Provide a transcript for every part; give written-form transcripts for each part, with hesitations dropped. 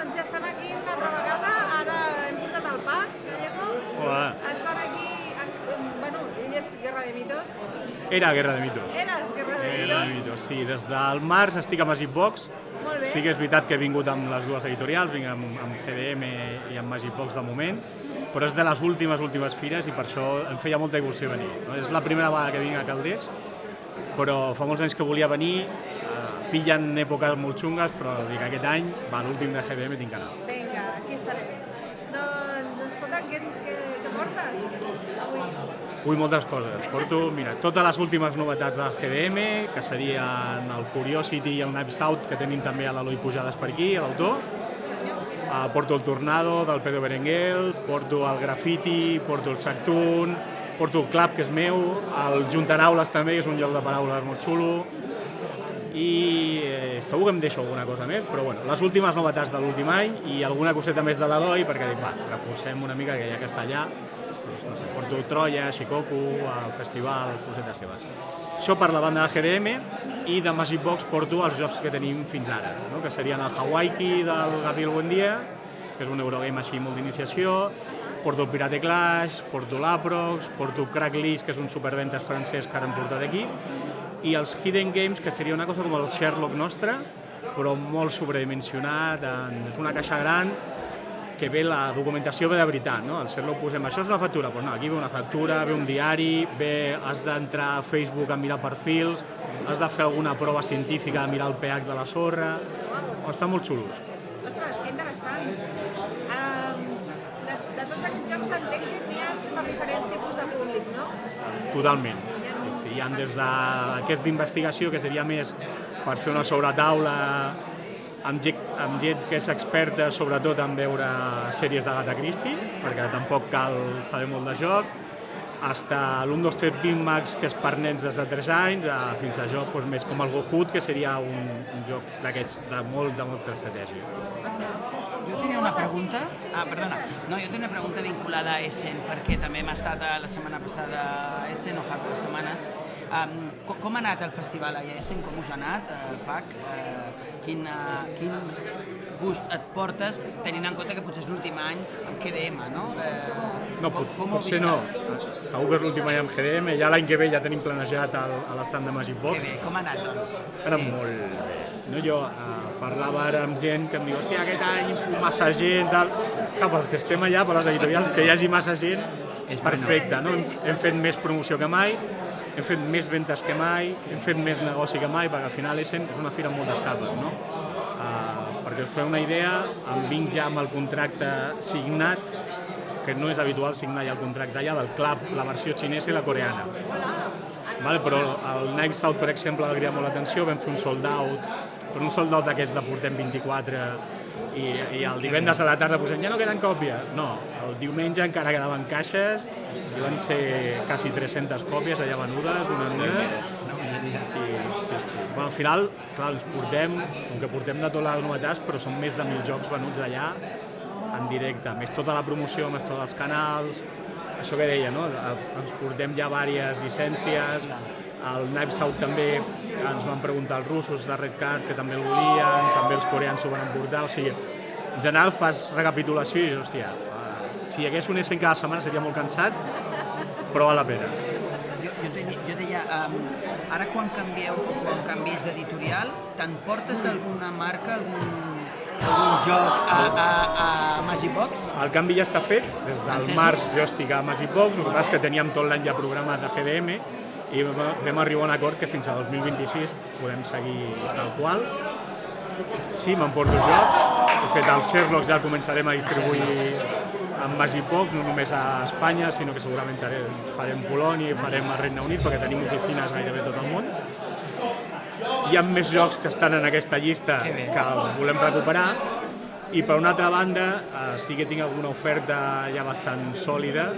Doncs ja estem aquí una altra vegada, ara hem portat el Pac, Gallego. Hola. Estan aquí, bueno, ell és Guerra de Mitos. Era Guerra de Mitos. Eres Guerra de Guerra de Mitos? Mitos, sí. Des del març estic a Magic Box. Molt bé. Sí que és veritat que he vingut amb les dues editorials, vinc amb GDM i amb Magic Box de moment, però és de les últimes fires i per això em feia molta il·lusió venir. No? És la primera vegada que vinc a Calders, però fa molts anys que volia venir, pillen èpoques molt xungues, però dic aquest any, l'últim de GDM tinc que anar. Vinga, aquí estarem. Doncs, escolta, què portes avui? Vull moltes coses. Porto, mira, totes les últimes novetats de GDM, que serien el Curiosity i el Knives Out, que tenim també a l'Eloi Pujades per aquí, a l'autor. Porto el Tornado del Pedro Berenguel, porto el Graffiti, porto el Chactun, porto el Club, que és meu, el Juntanaules també, que és un joc de paraules molt xulo, i segur que em deixo alguna cosa més, però bueno, les últimes novetats de l'últim any i alguna coseta més de l'Eloi, perquè dic, reforcem una mica, que ja que està allà, no sé, porto Troia, Shikoku, el festival, cosetes seves. Això per la banda de GDM, i de Magic Box porto els jocs que tenim fins ara, no? Que serien el Hawaii del Gabriel Buendia, que és un Eurogame així molt d'iniciació, porto el Pirate Clash, porto l'Aprox, porto Cracklist, que és un superventes francès que ara hem portat aquí, i els Hidden Games, que seria una cosa com el Sherlock nostre, però molt sobredimensionat, és una caixa gran, que ve la documentació ve de veritat, no? Al Sherlock posem, això és una factura, doncs no, aquí ve una factura, ve un diari, has d'entrar a Facebook a mirar perfils, has de fer alguna prova científica de mirar el pH de la sorra, estan molt xulos. Ostres, que interessant. De tots aquests jocs entenc que n'hi ha per diferents tipus de públic, no? Totalment. Sí, hi ha des d'aquest d'investigació, que seria més per fer una sobretaula amb gent que és experta sobretot en veure sèries d'Agatha Christie, perquè tampoc cal saber molt de joc, fins a l'1, 2, 3 Big Macs, que és per nens des de 3 anys, fins a joc més com el Go Hood, que seria un joc d'aquests de molta estratègia. Jo tenia una pregunta. Perdona. No, jo tenia una pregunta vinculada a Essen, perquè també hem estat la setmana passada a Essen, o fa 2 setmanes. Com ha anat el festival a Essen? Com us ha anat, Pac? Quin gust et portes, tenint en compte que potser és l'últim any amb GDM, no? No, potser no. Segur que és l'últim any amb GDM, ja l'any que ve ja tenim planejat a l'estand de Magic Box. Que bé, com ha anat, doncs? Ha anat molt bé. No, jo parlava ara amb gent que em diu, hòstia, aquest any massa gent, tal. Clar, pels que estem allà, per les editorials, que hi hagi massa gent, és perfecte, no? Hem fet més promoció que mai, hem fet més ventes que mai, hem fet més negoci que mai, perquè al final Essen és una fira amb moltes capes, no? Perquè us feu una idea, em vinc ja amb el contracte signat, que no és habitual signar ja el contracte allà, del Club, la versió xinesa i la coreana. Però el Knives Out, per exemple, va cridar molt l'atenció, vam fer un sold out, però un sold out d'aquests de portem 24, i el divendres a la tarda posem, ja no queden còpies. No, el diumenge encara quedaven caixes, i van ser quasi 300 còpies allà venudes, sí. Al final, clar, ens portem, com que portem de totes les novetats, però són més de 1.000 jocs venuts allà en directe, més tota la promoció, més tots els canals, això que deia, no? Ens portem ja diverses llicències, el Knives Out també ens van preguntar els russos de Red Cat, que també el volien, també els coreans s'ho van portar, o sigui, en general fas recapitulació i dius, hòstia, si hi hagués un Essen cada setmana seria molt cansat, però val la pena. Jo deia, ara quan canvieu o quan canvies d'editorial, t'emportes alguna marca, algun joc a Magic Box? El canvi ja està fet, des del març jo estic a Magic Box, el que passa és que teníem tot l'any ja programat de GDM i vam arribar a un acord que fins a 2026 podem seguir tal qual. Sí, m'emporto jocs, de fet el Sherlock ja el començarem a distribuir amb Magic Box, no només a Espanya, sinó que segurament farem Polònia i farem al Regne Unit, perquè tenim oficines gairebé tot el món. Hi ha més jocs que estan en aquesta llista que els volem recuperar, i per una altra banda sí que tinc alguna oferta ja bastant sòlida,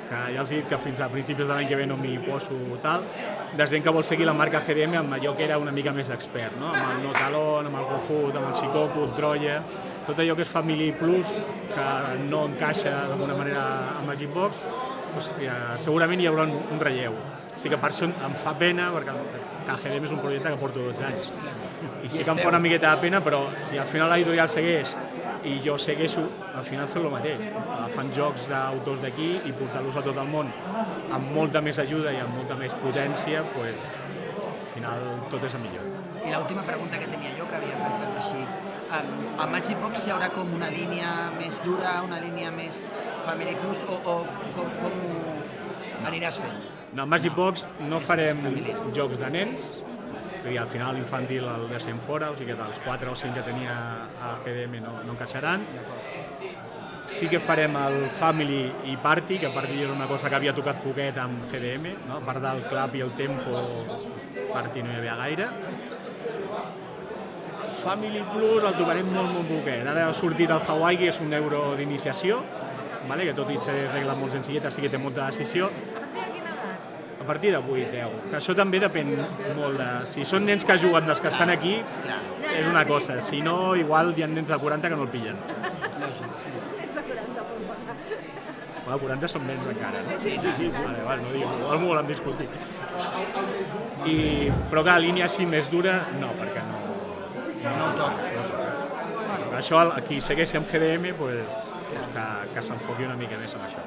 que ja els he dit que fins a principis de l'any que ve no m'hi poso tal, de gent que vol seguir la marca GDM amb allò que era una mica més expert, no? Amb el No Talon, amb el Go Hood, amb el Shikoku, el Troia, tot allò que és Family Plus, que no encaixa d'alguna manera a Magic Box, segurament hi haurà un relleu. sí que per això em fa pena, perquè KGDM és un projecte que porto 12 anys. I sí que em fa una miqueta de pena, però si al final l'editorial segueix i jo segueixo, al final fer el mateix. Fan jocs d'autors d'aquí i portar-los a tot el món amb molta més ajuda i amb molta més potència, pues, al final tot és el millor. I l'última pregunta que tenia jo, que havia pensat així, a Magic Box hi haurà com una línia més dura, una línia més Family Plus, o com ho aniràs fent? No, a Magic Box no farem jocs de nens, i al final l'infantil el deixem fora, o sigui que dels 4 o 5 que tenia a GDM no encaixaran. Sí que farem el Family i Party, que Party era una cosa que havia tocat poquet amb GDM, no? A part del Club i el Tempo, Party no hi havia gaire. Family Plus el tocarem molt poquet. Ara ha sortit el Hawaii, que és un euro d'iniciació, vale? Que tot i ser regla molt senzilleta sí que té molta decisió. A partir de 8, 10. Que això també depèn molt de... Si són nens que juguen dels que estan aquí, és una cosa. Si no, igual hi ha nens de 40 que no el pillen. Lògic, sí. Nens de 40, Bueno, 40 són nens encara. Sí. Vale, no diguem, igual m'ho volem discutir. Però clar, línia així més dura, no, perquè no ho toca. Per això, qui segueixi amb GDM, pues, que s'enfoqui una mica més amb això.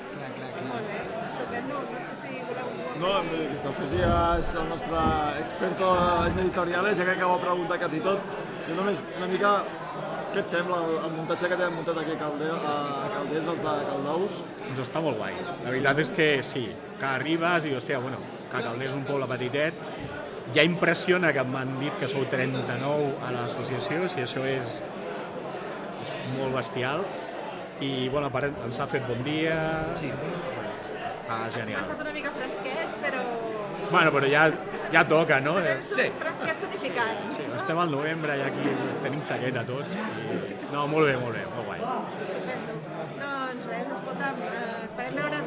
Estupendo. No sé si voleu... No, el Sergi és el nostre experto en editoriales, ja crec que ho ha preguntat quasi tot. Jo només una mica, què et sembla el muntatge que tenen muntat aquí a Calders, els de Caldaus? Doncs està molt guai. La veritat és que sí, que arribes i, hòstia, bueno, que Calders és un poble petitet, ja impressiona que m'han dit que sou 39 a l'associació, si això és molt bestial. I, bueno, a part, ens ha fet bon dia, està genial. Ha estat una mica fresquet, però... Bueno, però ja toca, no? Sí. Fresquet tonificant. Sí, estem al novembre i aquí tenim xaqueta tots. No, molt bé, molt guai. Estupendo. Doncs res, escolta'm, esperem veure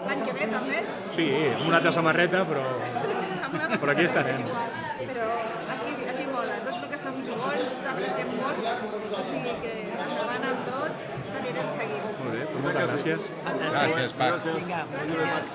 l'any que ve també. Sí, amb una altra samarreta, però aquí estarem. Però aquí mola. Tot el que som jugons, t'apreciem molt. O sigui que endavant amb tot, t'anirem seguint. Molt bé, doncs moltes gràcies. Fantàstic. Gràcies, Pac. Vinga, gràcies.